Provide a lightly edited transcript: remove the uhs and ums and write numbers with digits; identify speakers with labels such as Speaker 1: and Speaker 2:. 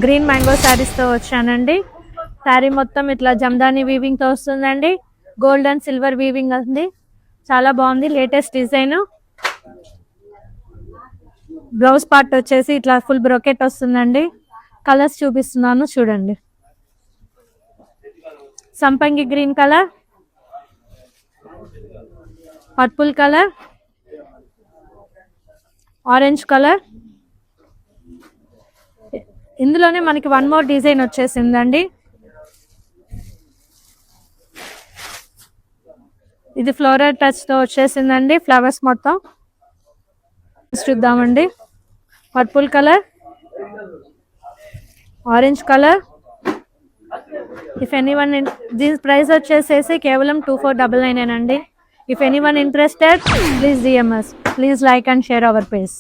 Speaker 1: Green mango శారీస్తో వచ్చానండి. శారీ మొత్తం ఇట్లా జమ్దాని వీవింగ్తో వస్తుందండి. గోల్డ్ అండ్ సిల్వర్ వీవింగ్ ఉంది. చాలా బాగుంది, లేటెస్ట్ డిజైన్. బ్లౌజ్ పార్ట్ వచ్చేసి ఇట్లా ఫుల్ బ్రోకెట్ వస్తుందండి. కలర్స్ చూపిస్తున్నాను చూడండి. సంపంగి green colour, purple colour, orange colour. ఇందులోనే మనకి వన్ మోర్ డిజైన్ వచ్చేసిందండి. ఇది ఫ్లోరల్ టచ్ తో వచ్చేసిందండి. ఫ్లవర్స్ మొత్తం చూద్దామండి. Purple colour, orange colour. If anyone దీని ప్రైస్ వచ్చేసేసి కేవలం 2499 అండి. If anyone interested please DM us. Please like and share our page.